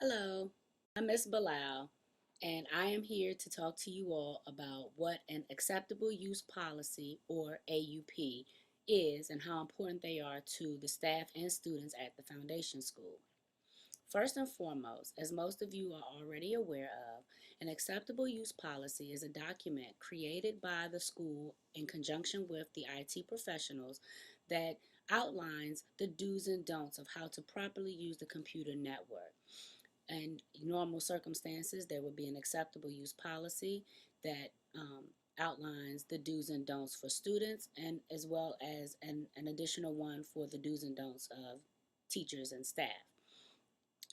Hello, I'm Miss Bilal, and I am here to talk to you all about what an acceptable use policy, or AUP, is and how important they are to the staff and students at the foundation school. First and foremost, as most of you are already aware of, an acceptable use policy is a document created by the school in conjunction with the IT professionals that outlines the do's and don'ts of how to properly use the computer network. In normal circumstances, there would be an acceptable use policy that outlines the do's and don'ts for students, and as well as an additional one for the do's and don'ts of teachers and staff.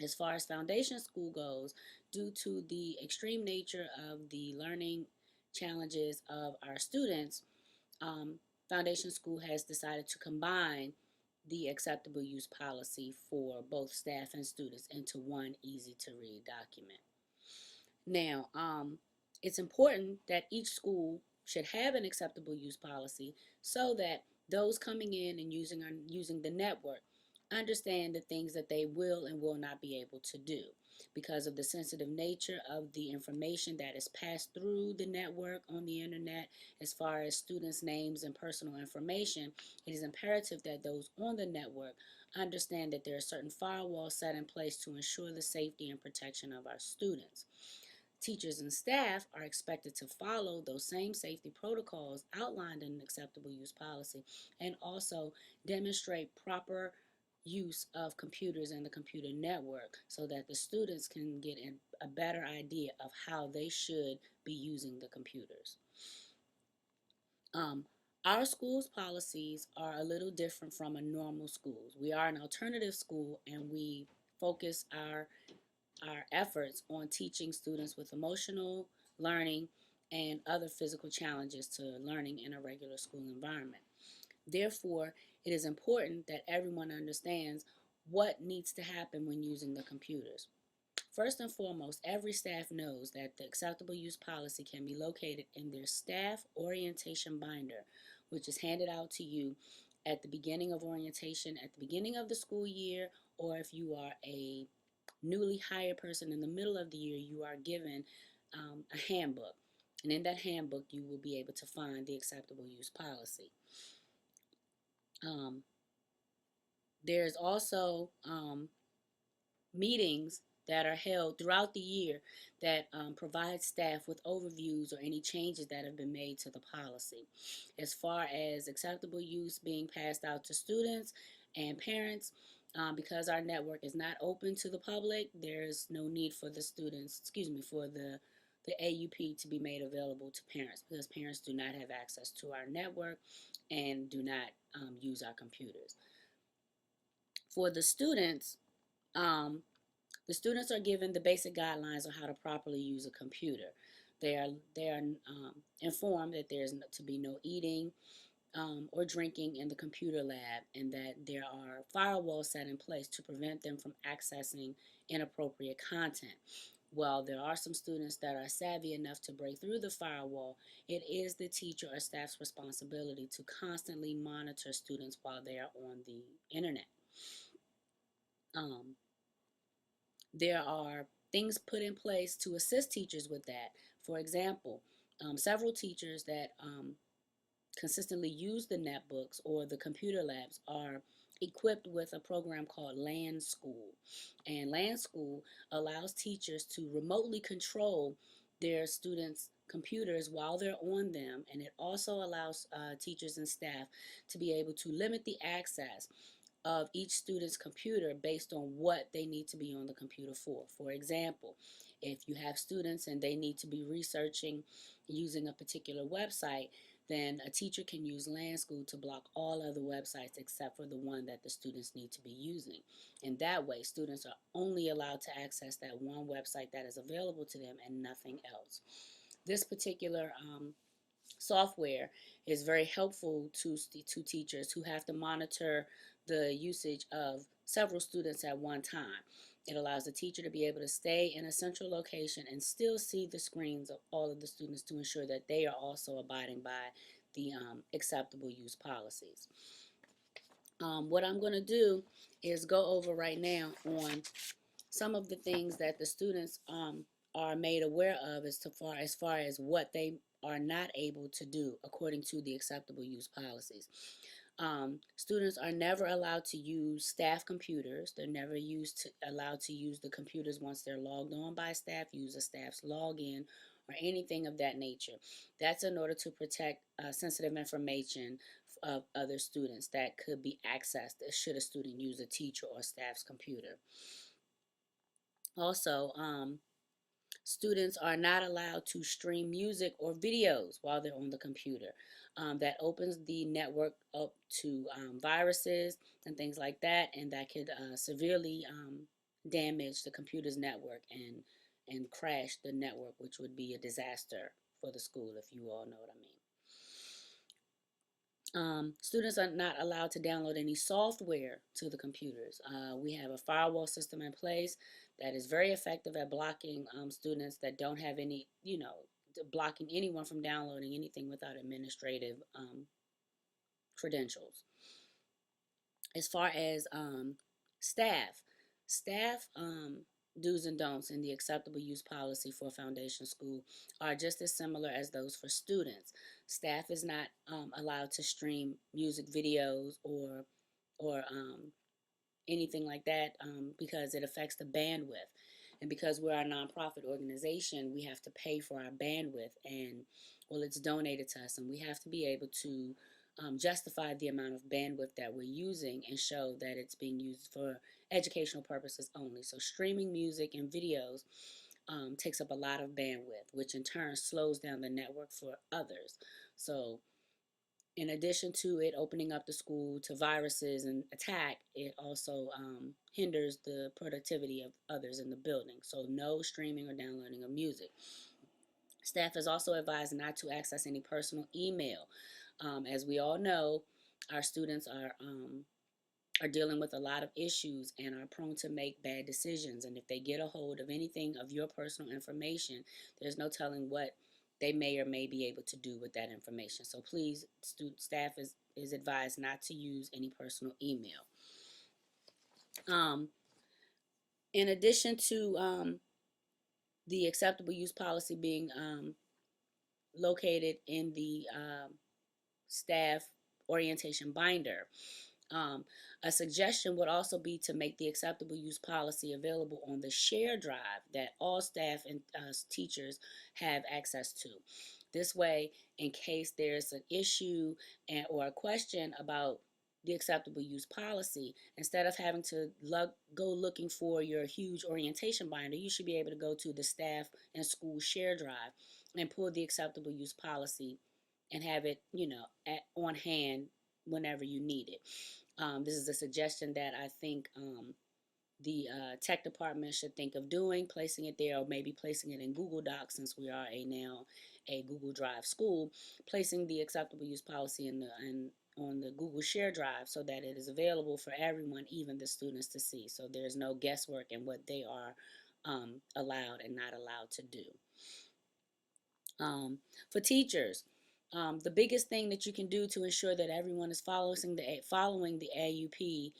As far as foundation school goes, due to the extreme nature of the learning challenges of our students, um, foundation school has decided to combine the acceptable use policy for both staff and students into one easy to read document. Now, it's important that each school should have an acceptable use policy so that those coming in and using the network understand the things that they will and will not be able to do. Because of the sensitive nature of the information that is passed through the network on the internet, as far as students' names and personal information, it is imperative that those on the network understand that there are certain firewalls set in place to ensure the safety and protection of our students. Teachers and staff are expected to follow those same safety protocols outlined in an acceptable use policy, and also demonstrate proper use of computers and the computer network so that the students can get a better idea of how they should be using the computers. Um, our school's policies are a little different from a normal school. We are an alternative school, and we focus our efforts on teaching students with emotional learning and other physical challenges to learning in a regular school environment. Therefore, it is important that everyone understands what needs to happen when using the computers. First and foremost, every staff knows that the acceptable use policy can be located in their staff orientation binder, which is handed out to you at the beginning of orientation, at the beginning of the school year, or if you are a newly hired person in the middle of the year, you are given a handbook. And in that handbook, you will be able to find the acceptable use policy. Um, there's also meetings that are held throughout the year that provide staff with overviews or any changes that have been made to the policy. As far as acceptable use being passed out to students and parents, because our network is not open to the public, there's no need for the students, for the AUP to be made available to parents, because parents do not have access to our network and do not use our computers. For um, the students are given the basic guidelines on how to properly use a computer. They are informed that there's to be no eating or drinking in the computer lab, and that there are firewalls set in place to prevent them from accessing inappropriate content. While there are some students that are savvy enough to break through the firewall, it is the teacher or staff's responsibility to constantly monitor students while they are on the internet. Um, there are things put in place to assist teachers with that. For example, several teachers that consistently use the netbooks or the computer labs are equipped with a program called LAN School. And LAN School allows teachers to remotely control their students' computers while they're on them, and it also allows teachers and staff to be able to limit the access of each student's computer based on what they need to be on the computer for. For example, if you have students and they need to be researching using a particular website, then a teacher can use LAN School to block all other websites except for the one that the students need to be using. And that way, students are only allowed to access that one website that is available to them and nothing else. This particular software is very helpful to teachers who have to monitor the usage of several students at one time. It allows the teacher to be able to stay in a central location and still see the screens of all of the students to ensure that they are also abiding by the acceptable use policies. What I'm going to do is go over right now on some of the things that the students are made aware of as far as what they are not able to do according to the acceptable use policies. Students are never allowed to use staff computers. They're never allowed to use the computers once they're logged on by staff, use a staff's login, or anything of that nature. That's in order to protect sensitive information of other students that could be accessed should a student use a teacher or staff's computer. Also, students are not allowed to stream music or videos while they're on the computer. That opens the network up to viruses and things like that, and that could severely damage the computer's network and crash the network, which would be a disaster for the school, if you all know what I mean. Students are not allowed to download any software to the computers. We have a firewall system in place that is very effective at blocking students that don't have any, blocking anyone from downloading anything without administrative credentials. As far as staff, staff do's and don'ts in the acceptable use policy for foundation school are just as similar as those for students. Staff is not allowed to stream music videos or anything like that because it affects the bandwidth. And because we're a nonprofit organization, we have to pay for our bandwidth, and well, it's donated to us, and we have to be able to justify the amount of bandwidth that we're using and show that it's being used for educational purposes only. So streaming music and videos takes up a lot of bandwidth, which in turn slows down the network for others. So in addition to it opening up the school to viruses and attack, it also hinders the productivity of others in the building. So no streaming or downloading of music. Staff is also advised not to access any personal email. As we all know, our students are dealing with a lot of issues and are prone to make bad decisions. And if they get a hold of anything of your personal information, there's no telling what they may or may be able to do with that information. So please, staff is advised not to use any personal email. In addition to the acceptable use policy being located in the staff orientation binder, a suggestion would also be to make the acceptable use policy available on the share drive that all staff and teachers have access to. This way, in case there's an issue or a question about the acceptable use policy, instead of having to go looking for your huge orientation binder, you should be able to go to the staff and school share drive and pull the acceptable use policy and have it, on hand whenever you need it. This is a suggestion that I think the tech department should think of doing, placing it there, or maybe placing it in Google Docs, since we are now a Google Drive school, placing the acceptable use policy on the Google Share Drive so that it is available for everyone, even the students, to see. So there's no guesswork in what they are allowed and not allowed to do. For teachers, the biggest thing that you can do to ensure that everyone is following the AUP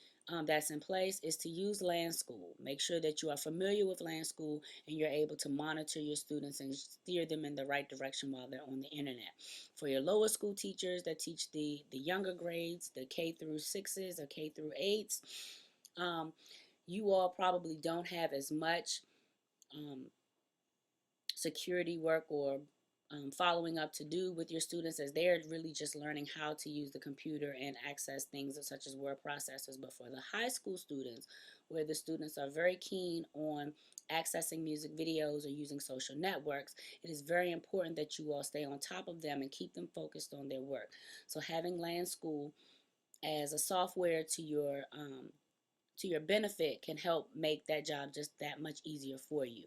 that's in place is to use Land School. Make sure that you are familiar with Land School and you're able to monitor your students and steer them in the right direction while they're on the internet. For your lower school teachers that teach the younger grades, the K through 6s or K through 8s, you all probably don't have as much security work or following up to do with your students, as they're really just learning how to use the computer and access things such as word processors. But for the high school students, where the students are very keen on accessing music videos or using social networks, it is very important that you all stay on top of them and keep them focused on their work. So having Land School as a software to your benefit can help make that job just that much easier for you.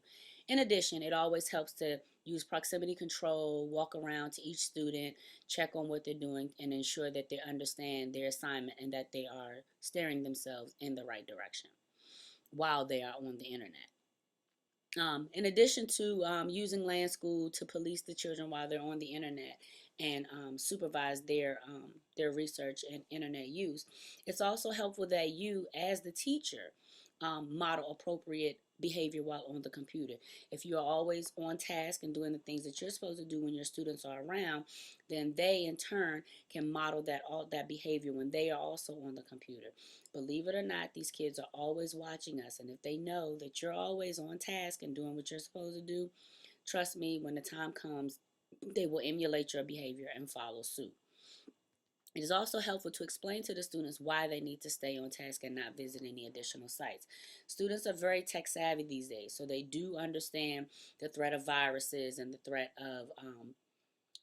In addition, it always helps to use proximity control, walk around to each student, check on what they're doing, and ensure that they understand their assignment and that they are steering themselves in the right direction while they are on the internet. In addition to using Land School to police the children while they're on the internet and supervise their research and internet use, it's also helpful that you, as the teacher, model appropriate behavior while on the computer. If you're always on task and doing the things that you're supposed to do when your students are around, then they in turn can model that behavior when they are also on the computer. Believe it or not, these kids are always watching us, and if they know that you're always on task and doing what you're supposed to do, trust me, when the time comes, they will emulate your behavior and follow suit. It is also helpful to explain to the students why they need to stay on task and not visit any additional sites. Students are very tech savvy these days, so they do understand the threat of viruses and the threat of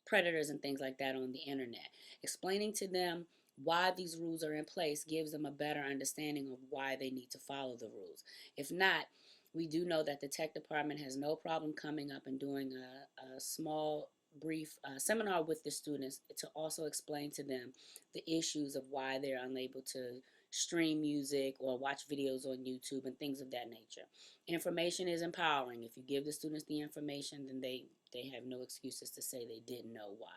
predators and things like that on the internet. Explaining to them why these rules are in place gives them a better understanding of why they need to follow the rules. If not, we do know that the tech department has no problem coming up and doing a small brief seminar with the students to also explain to them the issues of why they're unable to stream music or watch videos on YouTube and things of that nature. Information is empowering. If you give the students the information, then they have no excuses to say they didn't know why.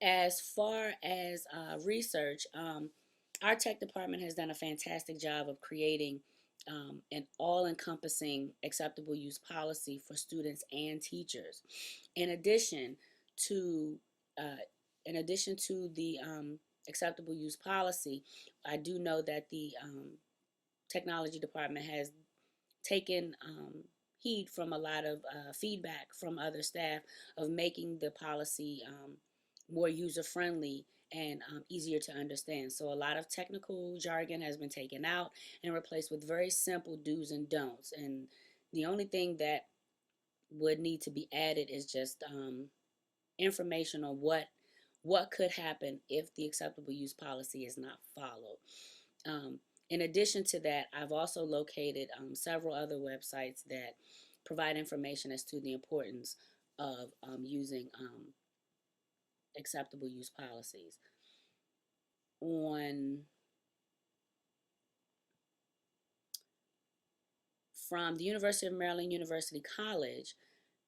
As far as research, our tech department has done a fantastic job of creating an all-encompassing acceptable use policy for students and teachers. In addition to uh, the acceptable use policy, I do know that the technology department has taken heed from a lot of feedback from other staff of making the policy more user friendly and easier to understand. So a lot of technical jargon has been taken out and replaced with very simple do's and don'ts. And the only thing that would need to be added is just information on what could happen if the acceptable use policy is not followed. In addition to that, I've also located several other websites that provide information as to the importance of using acceptable use policies. From the University of Maryland University College,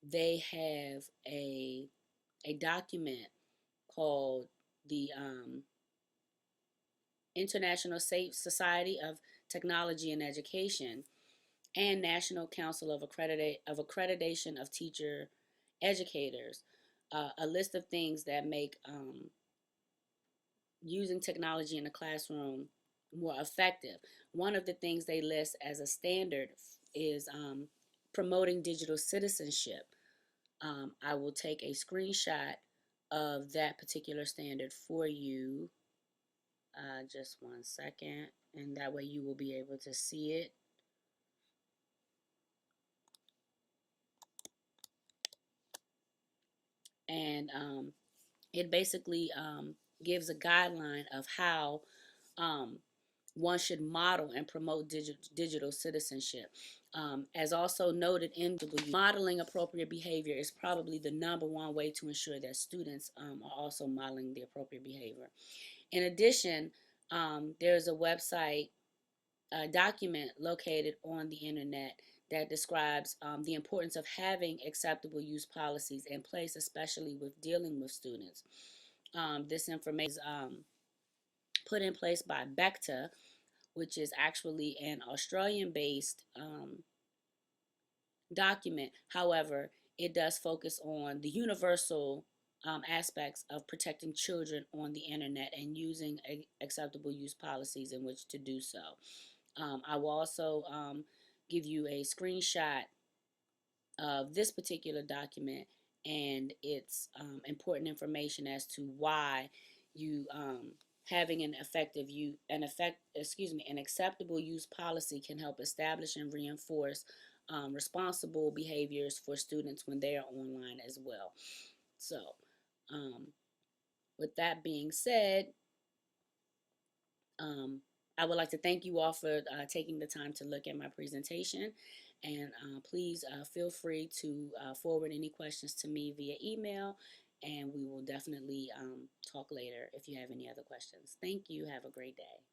they have a document called the International Safe Society of Technology and Education and National Council of Accreditation of Teacher Educators, a list of things that make using technology in the classroom more effective. One of the things they list as a standard is promoting digital citizenship. I will take a screenshot of that particular standard for you. Just one second, and that way you will be able to see it. And it basically gives a guideline of how one should model and promote digital citizenship. As also noted in modeling appropriate behavior is probably the #1 way to ensure that students are also modeling the appropriate behavior. In addition, there's a website document located on the internet that describes the importance of having acceptable use policies in place, especially with dealing with students. This information is put in place by BECTA, which is actually an Australian-based document. However, it does focus on the universal aspects of protecting children on the internet and using acceptable use policies in which to do so. I will also give you a screenshot of this particular document and its important information as to why you having an acceptable use policy can help establish and reinforce responsible behaviors for students when they are online as well. So, with that being said, I would like to thank you all for taking the time to look at my presentation, and please feel free to forward any questions to me via email, and we will definitely talk later if you have any other questions. Thank you. Have a great day.